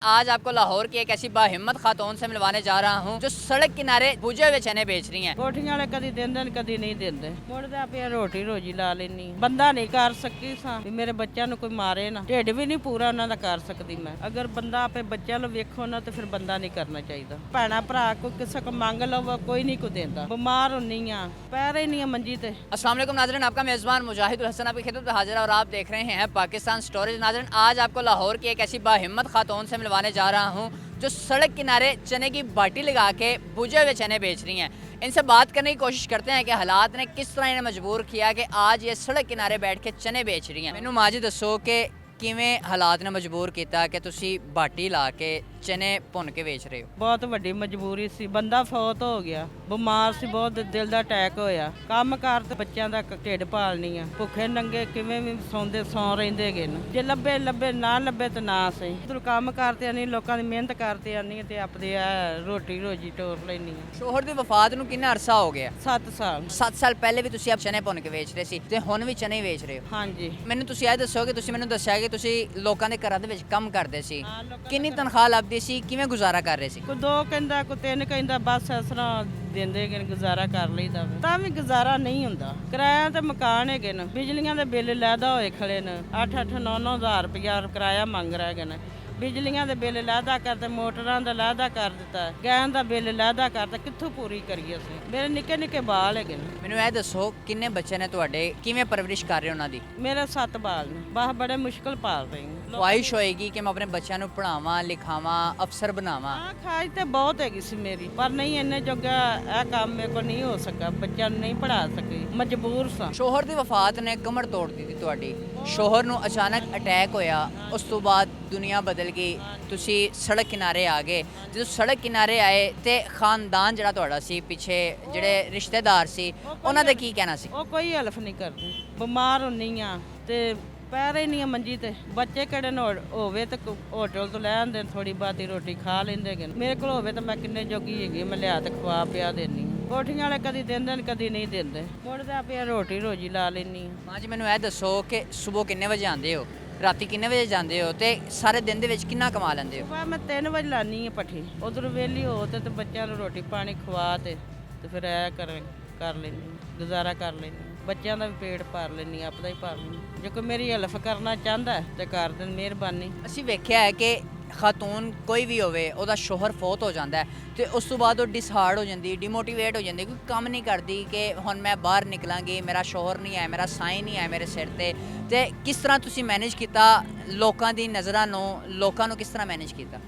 आज आपको लाहौर की एक ऐसी बाहिम्मत खातून से मिलवाने जा रहा हूँ जो सड़क किनारे भुजे हुए चने बेच रही हैं। ਕੋਠੀਆਂ ਵਾਲੇ ਕਦੀ ਦਿੰਦੇ ਨੇ ਕਦੀ ਨਹੀਂ ਦਿੰਦੇ ਮੁੜਦੇ ਆਪੇ ਰੋਟੀ ਰੋਜੀ ਲਾ ਲੈਣੀ ਬੰਦਾ ਨਹੀਂ ਕਰ ਸਕੀ ਸਾਂ ਵੀ ਮੇਰੇ ਬੱਚਿਆਂ ਨੂੰ ਕੋਈ ਮਾਰੇ ਨਾ ਢਿੱਡ ਵੀ ਨਹੀਂ ਪੂਰਾ ਉਹਨਾਂ ਦਾ ਕਰ ਸਕਦੀ ਮੈਂ ਅਗਰ ਬੰਦਾ ਆਪੇ ਬੱਚਿਆਂ ਨੂੰ ਵੇਖੋ ਨਾ ਤੇ ਫਿਰ ਬੰਦਾ ਨਹੀਂ ਕਰਨਾ ਚਾਹੀਦਾ ਭੈਣਾ ਭਰਾ ਕੋਈ ਕਿਸੇ ਕੋ ਮੰਗ ਲਵੋ ਕੋਈ ਨਹੀਂ ਕੋ ਦਿੰਦਾ ਬਿਮਾਰ ਹੁੰਨੀ ਆ ਪੈਰ ਹੀ नहीं है मंजी ते। अस्सलाम वालेकुम नाज़रीन, आपका मेज़बान मुजाहिदुल हसन आपकी खिदमत में हाजिर है और आप देख रहे हैं पाकिस्तान स्टोरेज। नाज़रीन, आज आपको लाहौर की एक ऐसी बाहिम्मत खातून से मिलवाने जा रहा हूँ जो सड़क किनारे चने की बाटी लगा के भुजे हुए चने बेच रही हैं। इनसे बात करने की कोशिश करते हैं कि हालात ने किस तरह इन्हें मजबूर किया कि आज ये सड़क किनारे बैठ के चने बेच रही हैं। मैनू माजी दसो कि किवें हालात ने मजबूर किया कि तुसी बाटी ला के चने भुन के बेच रहे हो। ਬਹੁਤ ਵੱਡੀ ਮਜਬੂਰੀ ਸੀ ਬੰਦਾ ਫੌਤ ਹੋ ਗਿਆ ਬਿਮਾਰ ਸੀ ਬਹੁਤ ਦਿਲ ਦਾ ਅਟੈਕ ਹੋਇਆ ਕੰਮ ਕਾਰ ਤੇ ਬੱਚਿਆਂ ਦਾ ਢਿੱਡ ਪਾਲਣੀ ਆ ਭੁੱਖੇ ਨੰਗੇ ਕਿਵੇਂ ਵੀ ਸੌਂ ਰਹਿੰਦੇ ਹੈਗੇ ਨੇ ਜੇ ਲੱਭੇ ਨਾ ਲੱਭੇ ਤਾਂ ਨਾ ਸਹੀ ਤੂੰ ਕੰਮ ਕਰਤੇ ਨਹੀਂ ਲੋਕਾਂ ਦੀ ਮਿਹਨਤ ਕਰਤੇ ਆਨੀ ਤੇ ਆਪਦੇ ਆ ਰੋਟੀ ਰੋਜੀ ਟੋਰ ਲੈਣੀ ਆ। ਸ਼ੋਹਰ ਦੀ ਵਫਾਤ ਨੂੰ ਕਿੰਨਾ ਅਰਸਾ ਹੋ ਗਿਆ? 7 ਸਾਲ। 7 ਸਾਲ ਪਹਿਲੇ ਵੀ ਤੁਸੀਂ ਆਪ ਚਨੇ ਭੁਨ ਕੇ ਵੇਚ ਰਹੇ ਸੀ ਤੇ ਹੁਣ ਵੀ ਚਨੇ ਵੇਚ ਰਹੇ ਹੋ। ਹਾਂਜੀ। ਮੈਨੂੰ ਤੁਸੀਂ ਇਹ ਦੱਸੋ ਕਿ ਤੁਸੀਂ ਮੈਨੂੰ ਦੱਸਿਆ ਕਿ ਤੁਸੀਂ ਲੋਕਾਂ ਦੇ ਘਰਾਂ ਦੇ ਵਿੱਚ ਕੰਮ ਕਰਦੇ ਸੀ, ਹਾਂ, ਲੋਕਾਂ ਕਿੰਨੀ ਤਨਖਾਹ ਲੱਭਦੀ ਸੀ, ਕਿਵੇਂ ਗੁਜ਼ਾਰਾ ਕਰ ਰਹੇ ਸੀ? ਕੋਈ 2 ਕਹਿੰਦਾ ਕੋਈ 3 ਕਹਿੰਦਾ ਬਸ ਇਸ ਤਰ੍ਹਾਂ ਦਿੰਦੇ ਹੈਗੇ ਨੇ ਗੁਜ਼ਾਰਾ ਕਰ ਲਈਦਾ ਵਾ। ਤਾਂ ਵੀ ਗੁਜ਼ਾਰਾ ਨਹੀਂ ਹੁੰਦਾ ਕਿਰਾਇਆ ਤੇ ਮਕਾਨ ਹੈਗੇ ਨੇ ਬਿਜਲੀਆਂ ਦੇ ਬਿੱਲ ਲੈਦਾ ਹੋਏ ਖੜੇ ਨੇ 8-8 9-9 ਹਜ਼ਾਰ ਰੁਪਇਆ ਕਿਰਾਇਆ ਮੰਗ ਰਹੇ ਹੈਗੇ ਨੇ ਬਿਜਲੀਆਂ ਦੇ ਬਿੱਲ ਲੈਦਾ ਕਰਦੇ ਮੋਟਰਾਂ ਦਾ ਲੈਦਾ ਕਰ ਦਿੱਤਾ ਗੈਸ ਦਾ ਬਿੱਲ ਲੈਦਾ ਕਰਤਾ ਕਿੱਥੋਂ ਪੂਰੀ ਕਰੀਏ ਅਸੀਂ ਮੇਰੇ ਨਿੱਕੇ ਨਿੱਕੇ ਬਾਲ ਹੈਗੇ ਨੇ। ਮੈਨੂੰ ਇਹ ਦੱਸੋ ਕਿੰਨੇ ਬੱਚੇ ਨੇ ਤੁਹਾਡੇ, ਕਿਵੇਂ ਪਰਵਰਿਸ਼ ਕਰ ਰਹੇ ਹੋ ਉਹਨਾਂ ਦੀ? ਮੇਰੇ 7 ਬਾਲ ਨੇ ਬਾਹ ਬੜੇ ਮੁਸ਼ਕਲ ਪਾਲ ਰਹੀ ਹਾਂ। ਖੁਆਇਸ਼ ਹੋਏਗੀ ਕਿ ਮੈਂ ਆਪਣੇ ਬੱਚਿਆਂ ਨੂੰ ਪੜ੍ਹਾਵਾਂ ਲਿਖਾਵਾਂ ਅਫਸਰ ਬਣਾਵਾਂ। ਹਾਂ ਖਾਜ ਤੇ ਬਹੁਤ ਹੈਗੀ ਸੀ ਮੇਰੀ ਪਰ ਨਹੀਂ ਇੰਨੇ ਜੋਗਾ ਇਹ ਕੰਮ ਮੇਰੇ ਕੋਲ ਨਹੀਂ ਹੋ ਸਕਿਆ ਬੱਚਿਆਂ ਨੂੰ ਨਹੀਂ ਪੜ੍ਹਾ ਸਕੀ ਮਜਬੂਰ ਸਾਂ। ਸ਼ੋਹਰ ਦੀ ਵਫਾਤ ਨੇ ਕਮਰ ਤੋੜ ਦਿੱਤੀ ਤੁਹਾਡੀ। ਸ਼ੋਹਰ ਨੂੰ ਅਚਾਨਕ ਅਟੈਕ ਹੋਇਆ, ਉਸ ਤੋਂ ਬਾਅਦ ਦੁਨੀਆ ਬਦਲ ਗਈ, ਤੁਸੀਂ ਸੜਕ ਕਿਨਾਰੇ ਆ ਗਏ। ਜਦੋਂ ਸੜਕ ਕਿਨਾਰੇ ਆਏ ਤੇ ਖਾਨਦਾਨ ਜਿਹੜਾ ਤੁਹਾਡਾ ਸੀ ਪਿੱਛੇ ਜਿਹੜੇ ਰਿਸ਼ਤੇਦਾਰ ਸੀ ਉਹਨਾਂ ਦਾ ਕੀ ਕਹਿਣਾ ਸੀ? ਉਹ ਕੋਈ ਹੈਲਪ ਨਹੀਂ ਕਰਦੇ ਬਿਮਾਰ ਹੁੰਨੀ ਆ ਤੇ ਪੈਰ ਹੀ ਨਹੀਂ ਆ ਮੰਜੀ ਤੇ ਬੱਚੇ ਕਿਹੜੇ ਨੂੰ ਹੋਵੇ ਤੇ ਹੋਟਲ ਤੋਂ ਲੈ ਆਉਂਦੇ ਥੋੜੀ ਬਾਤੀ ਰੋਟੀ ਖਾ ਲੈਂਦੇ ਹੈਗੇ ਮੇਰੇ ਕੋਲ ਹੋਵੇ ਤਾਂ ਮੈਂ ਕਿੰਨੇ ਜੋਗੀ ਹੈਗੀ ਮੈਂ ਲਿਆ ਤੇ ਖਵਾ ਪਿਆ ਦੇਣੀ ਕੋਠੀਆਂ ਵਾਲੇ ਕਦੀ ਦਿੰਦੇ ਨੇ ਕਦੀ ਨਹੀਂ ਦਿੰਦੇ ਮੁੜਦੇ ਆਪੇ ਰੋਟੀ ਰੋਜੀ ਲਾ ਲੈਣੀ। ਮਾਂ ਜੀ ਮੈਨੂੰ ਇਹ ਦੱਸੋ ਕਿ ਸਵੇਰ ਕਿੰਨੇ ਵਜੇ ਆਉਂਦੇ ਹੋ, ਰਾਤੀ ਕਿੰਨੇ ਵਜੇ ਜਾਂਦੇ ਹੋ ਤੇ ਸਾਰੇ ਦਿਨ ਦੇ ਵਿੱਚ ਕਿੰਨਾ ਕਮਾ ਲੈਂਦੇ ਹੋ? ਮੈਂ 3 ਵਜੇ ਲਾਨੀ ਆ ਪੱਠੀ ਉਧਰ ਵੇਲੀ ਹੋ ਤੇ ਬੱਚਿਆਂ ਨੂੰ ਰੋਟੀ ਪਾਣੀ ਖਵਾ ਤੇ ਫਿਰ ਐ ਕਰ ਲੈਣੀ ਗੁਜ਼ਾਰਾ ਕਰ ਲੈਣੀ ਬੱਚਿਆਂ ਦਾ ਵੀ ਪੇਟ ਭਰ ਲੈਣੀ ਆਪਦਾ ਹੀ ਭਰ ਲੈਣੀ ਜੇ ਕੋਈ ਮੇਰੀ ਹੈਲਪ ਕਰਨਾ ਚਾਹੁੰਦਾ ਤੇ ਕਰ ਦੇਣ ਮਿਹਰਬਾਨੀ। ਅਸੀਂ ਵੇਖਿਆ ਹੈ ਕਿ ਖਾਤੂਨ ਕੋਈ ਵੀ ਹੋਵੇ ਉਹਦਾ ਸ਼ੋਹਰ ਫੌਤ ਹੋ ਜਾਂਦਾ ਤੇ ਉਸ ਤੋਂ ਬਾਅਦ ਉਹ ਡਿਸਹਾਰਡ ਹੋ ਜਾਂਦੀ, ਡਿਮੋਟੀਵੇਟ ਹੋ ਜਾਂਦੀ, ਕੋਈ ਕੰਮ ਨਹੀਂ ਕਰਦੀ ਕਿ ਹੁਣ ਮੈਂ ਬਾਹਰ ਨਿਕਲਾਂਗੀ, ਮੇਰਾ ਸ਼ੋਹਰ ਨਹੀਂ ਹੈ, ਮੇਰਾ ਸਾਈਂ ਨਹੀਂ ਹੈ ਮੇਰੇ ਸਿਰ ਤੇ ਕਿਸ ਤਰ੍ਹਾਂ ਤੁਸੀਂ ਮੈਨੇਜ ਕੀਤਾ ਲੋਕਾਂ ਦੀ ਨਜ਼ਰਾਂ ਨੂੰ, ਲੋਕਾਂ ਨੂੰ ਕਿਸ ਤਰ੍ਹਾਂ ਮੈਨੇਜ ਕੀਤਾ?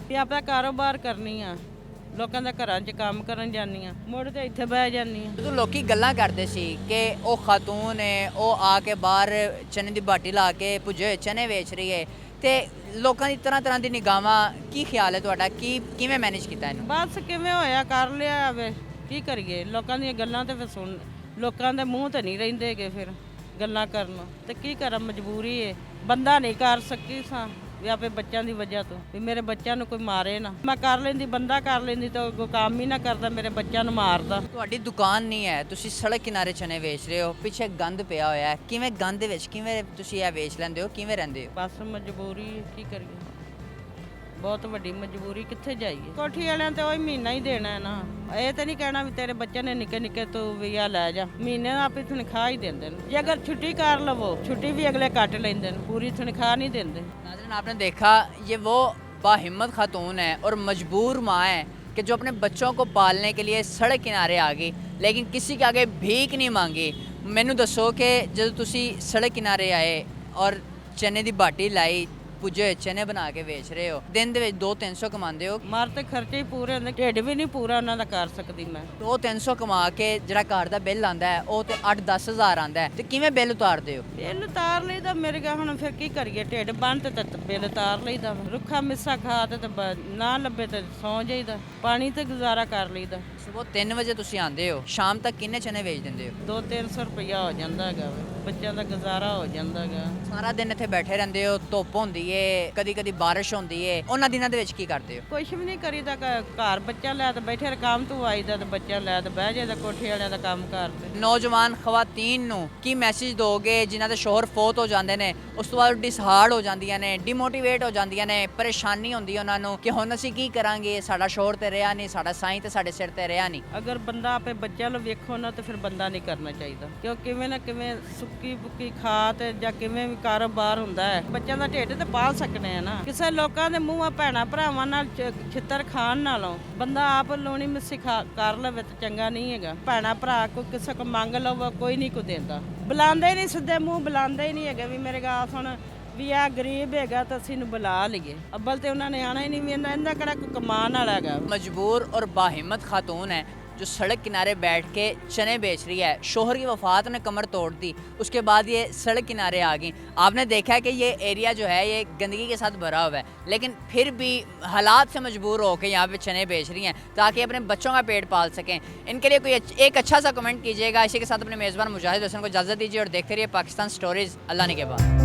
ਵੀ ਆਪਦਾ ਕਾਰੋਬਾਰ ਕਰਨੀ ਆ ਲੋਕਾਂ ਦੇ ਘਰਾਂ 'ਚ ਕੰਮ ਕਰਨ ਜਾਂਦੀ ਆ ਮੁੜ ਤੇ ਇੱਥੇ ਬਹਿ ਜਾਂਦੀ ਆ। ਜਦੋਂ ਲੋਕੀ ਗੱਲਾਂ ਕਰਦੇ ਸੀ ਕਿ ਉਹ ਖਾਤੂਨ ਹੈ ਉਹ ਆ ਕੇ ਬਾਹਰ ਚਨੇ ਦੀ ਬਾਟੀ ਲਾ ਕੇ ਭੁੱਜੇ ਹੋਏ ਚਨੇ ਵੇਚ ਰਹੀ ਹੈ ਤੇ ਲੋਕਾਂ ਦੀ ਤਰ੍ਹਾਂ ਦੀ ਨਿਗਾਹਾਂ, ਕੀ ਖਿਆਲ ਹੈ ਤੁਹਾਡਾ, ਕਿਵੇਂ ਮੈਨੇਜ ਕੀਤਾ ਇਹਨੂੰ? ਬਸ ਕਿਵੇਂ ਹੋਇਆ ਕਰ ਲਿਆ ਆਵੇ ਕੀ ਕਰੀਏ ਲੋਕਾਂ ਦੀਆਂ ਗੱਲਾਂ ਤੇ ਫਿਰ ਸੁਣ ਲੋਕਾਂ ਦੇ ਮੂੰਹ ਤੇ ਨਹੀਂ ਰਹਿੰਦੇਗੇ ਫਿਰ ਗੱਲਾਂ ਕਰਨ ਤੇ ਕੀ ਕਰਾਂ ਮਜਬੂਰੀ ਏ ਬੰਦਾ ਨਹੀਂ ਕਰ ਸਕੀ ਸਾਂ ਵੀ ਆਪੇ ਬੱਚਿਆਂ ਦੀ ਵਜ੍ਹਾ ਤੋਂ ਵੀ ਮੇਰੇ ਬੱਚਿਆਂ ਨੂੰ ਕੋਈ ਮਾਰੇ ਨਾ ਮੈਂ ਕਰ ਲੈਂਦੀ ਬੰਦਾ ਕਰ ਲੈਂਦੀ ਤਾਂ ਕੋਈ ਕੰਮ ਹੀ ਨਾ ਕਰਦਾ ਮੇਰੇ ਬੱਚਿਆਂ ਨੂੰ ਮਾਰਦਾ। ਤੁਹਾਡੀ ਦੁਕਾਨ ਨਹੀਂ ਹੈ, ਤੁਸੀਂ ਸੜਕ ਕਿਨਾਰੇ ਚਨੇ ਵੇਚ ਰਹੇ ਹੋ, ਪਿੱਛੇ ਗੰਦ ਪਿਆ ਹੋਇਆ ਹੈ, ਕਿਵੇਂ ਗੰਦ ਦੇ ਵਿੱਚ ਕਿਵੇਂ ਤੁਸੀਂ ਇਹ ਵੇਚ ਲੈਂਦੇ ਹੋ, ਕਿਵੇਂ ਰਹਿੰਦੇ ਹੋ? ਬਸ ਮਜਬੂਰੀ ਏ, ਕੀ ਕਰੀਏ ਬਹੁਤ ਵੱਡੀ ਮਜਬੂਰੀ ਕਿੱਥੇ ਜਾਈਏ ਕੋਠੀ ਵਾਲਿਆਂ ਤੇ ਉਹ ਮਹੀਨਾ ਹੀ ਦੇਣਾ ਹੈ ਨਾ ਇਹ ਤੇ ਨਹੀਂ ਕਹਿਣਾ ਵੀ ਤੇਰੇ ਬੱਚੇ ਨੇ ਨਿੱਕੇ ਨਿੱਕੇ ਤੂੰ ਵੀ ਆ ਲੈ ਜਾ ਮਹੀਨੇ ਦਾ ਆਪੇ ਤਨਖਾਹ ਹੀ ਦਿੰਦੇ ਨੇ ਜੇ ਅਗਰ ਛੁੱਟੀ ਕਰ ਲਵੋ ਛੁੱਟੀ ਵੀ ਅਗਲੇ ਕੱਟ ਲੈਂਦੇ ਨੇ ਪੂਰੀ ਤਨਖਾਹ ਨਹੀਂ ਦਿੰਦੇ। नाज़रीन, आपने देखा ये वो बाहिम्मत खातून है और मजबूर माँ है कि जो अपने बच्चों को पालने के लिए सड़क किनारे आ गई लेकिन किसी के आगे भीख नहीं मांगी। मैनू दसो कि जब तुसी सड़क किनारे आए और चने की बाटी लाई ਭੁੱਜੇ ਹੋਏ ਚਨੇ ਬਣਾ ਕੇ ਵੇਚ ਰਹੇ ਹੋ, ਦਿਨ ਦੇ ਵਿੱਚ 200-300 ਕਮਾਉਂਦੇ ਹੋ? ਮਾਰ ਤੇ ਖਰਚੇ ਹੀ ਪੂਰੇ ਹੁੰਦੇ ਢਿੱਡ ਵੀ ਨਹੀਂ ਪੂਰਾ ਉਹਨਾਂ ਦਾ ਕਰ ਸਕਦੀ ਮੈਂ। 200-300 ਕਮਾ ਕੇ ਜਿਹੜਾ ਘਰ ਦਾ ਬਿੱਲ ਆਂਦਾ ਹੈ ਉਹ ਤੇ 8-10 ਹਜ਼ਾਰ ਆਂਦਾ ਹੈ ਤੇ ਕਿਵੇਂ ਬਿੱਲ ਉਤਾਰਦੇ ਹੋ? ਬਿੱਲ ਉਤਾਰ ਲਈਦਾ ਮੇਰੇ ਗਾ ਹੁਣ ਫਿਰ ਕੀ ਕਰੀਏ ਢਿੱਡ ਬੰਨ ਤੇ ਬਿੱਲ ਉਤਾਰ ਲਈਦਾ ਰੁੱਖਾ ਮਿੱਸਾ ਖਾ ਤੇ ਨਾ ਲੱਭੇ ਤੇ ਸੌਂ ਜਾਈਦਾ ਪਾਣੀ ਤੇ ਗੁਜ਼ਾਰਾ ਕਰ ਲਈਦਾ। ਸਵੇਰ 3 ਵਜੇ ਤੁਸੀਂ ਆਂਦੇ ਹੋ, ਸ਼ਾਮ ਤੱਕ ਕਿੰਨੇ ਚਨੇ ਵੇਚ ਦਿੰਦੇ ਹੋ? 200-300 ਰੁਪਇਆ ਹੋ ਜਾਂਦਾ ਹੈਗਾ ਵਾ। ਬੱਚਿਆਂ ਦਾ ਗੁਜ਼ਾਰਾ ਹੋ ਜਾਂਦਾ ਗਾ। ਸਾਰਾ ਦਿਨ ਇੱਥੇ ਬੈਠੇ ਰਹਿੰਦੇ ਹੋ, ਧੁੱਪ ਹੁੰਦੀ ਏ, ਕਦੀ ਕਦੀ ਬਾਰਿਸ਼ ਹੁੰਦੀ ਏ, ਉਹਨਾਂ ਦਿਨਾਂ ਦੇ ਵਿੱਚ ਕੀ ਕਰਦੇ ਹੋ? ਕੁਛ ਵੀ ਨਹੀਂ ਕਰੀਦਾ ਘਰ ਬੱਚਾ ਲੈ ਤੇ ਬੈਠੇ ਕੰਮ ਤੋਂ ਆਈਦਾ ਤੇ ਬੱਚਾ ਲੈ ਤੇ ਬਹਿ ਜਾਈਦਾ ਕੋਠੇ ਵਾਲਿਆਂ ਦਾ ਕੰਮ ਕਰਦੇ। ਨੌਜਵਾਨ ਖਵਾਤੀਨ ਨੂੰ ਕੀ ਮੈਸੇਜ ਦੋਗੇ ਜਿਨ੍ਹਾਂ ਦੇ ਸ਼ੋਹਰ ਫੌਤ ਹੋ ਜਾਂਦੇ ਨੇ, ਉਸ ਤੋਂ ਬਾਅਦ ਡਿਸਹਾਰਡ ਹੋ ਜਾਂਦੀਆਂ ਨੇ, ਡਿਮੋਟੀਵੇਟ ਹੋ ਜਾਂਦੀਆਂ ਨੇ, ਪਰੇਸ਼ਾਨੀ ਹੁੰਦੀ ਹੈ ਉਹਨਾਂ ਨੂੰ ਕਿ ਹੁਣ ਅਸੀਂ ਕੀ ਕਰਾਂਗੇ, ਸਾਡਾ ਸ਼ੋਹਰ ਤੇ ਰਿਹਾ ਨਹੀਂ, ਸਾਡਾ ਸਾਈਂ ਤੇ ਸਾਡੇ ਸਿਰ ਤੇ ਰਿਹਾ ਨਹੀਂ। ਅਗਰ ਬੰਦਾ ਆਪੇ ਬੱਚਿਆਂ ਨੂੰ ਵੇਖੋ ਨਾ ਤੇ ਫਿਰ ਬੰਦਾ ਨਹੀਂ ਕਰਨਾ ਚਾਹੀਦਾ, ਕਿਉਂ ਕਿਵੇਂ ਨਾ ਕਿਵੇਂ ਸੁੱਕੀ ਪੁੱਕੀ ਖਾ ਤੇ ਜਾਂ ਕਿਵੇਂ ਵੀ ਕਾਰੋਬਾਰ ਹੁੰਦਾ ਹੈ, ਬੱਚਿਆਂ ਦਾ ਢਿੱਡ ਤੇ ਪਾਲ ਸਕਨੇ ਆ ਨਾ। ਕਿਸੇ ਲੋਕਾਂ ਦੇ ਮੂੰਹਾਂ ਭੈਣਾ ਭਰਾਵਾਂ ਨਾਲ ਛਿੱਤਰ ਖਾਣ ਨਾਲੋਂ ਬੰਦਾ ਆਪ ਲੋਣੀ ਮਿੱਸੀ ਕਰ ਲਵੇ ਤੇ ਚੰਗਾ ਨਹੀਂ ਹੈਗਾ। ਭੈਣਾ ਭਰਾ ਕੋ ਕਿਸੇ ਕੋ ਮੰਗ ਲਵੋ, ਕੋਈ ਨਹੀਂ ਕੋ ਦਿੰਦਾ, ਬੁਲਾਉਂਦੇ ਹੀ ਨਹੀਂ, ਸਿੱਧੇ ਮੂੰਹ ਬੁਲਾਉਂਦੇ ਹੀ ਨਹੀਂ ਹੈਗੇ ਵੀ ਮੇਰੇ ਗਾਲ ਸੁਣ ਵੀ ਆ ਗਰੀਬ ਹੈਗਾ ਤਾਂ ਅਸੀਂ ਨੂੰ ਬੁਲਾ ਲਈਏ। ਅੱਬਲ ਤੇ ਉਹਨਾਂ ਨੇ ਆਣਾ ਹੀ ਨਹੀਂ, ਵੀ ਇਹਦਾ ਕਿਹੜਾ ਕੋਈ ਕਮਾਨ ਵਾਲਾ ਹੈਗਾ। मजबूर और बाहिम्मत खातून है जो सड़क किनारे बैठ के चने बेच रही है। शोहर की वफात ने कमर तोड़ दी, उसके बाद ये सड़क किनारे आ गई। आपने देखा है कि ये एरिया जो है ये गंदगी के साथ भरा हुआ है, लेकिन फिर भी हालात से मजबूर होकर यहाँ पे चने बेच रही हैं ताकि अपने बच्चों का पेट पाल सकें। इनके लिए कोई एक अच्छा सा कमेंट कीजिएगा। इसी के साथ अपने मेज़बान मुजाहिद हसन को इजाज़त दीजिए और देखते रहिए पाकिस्तान स्टोरीज़। अल्लाह ने के बाद।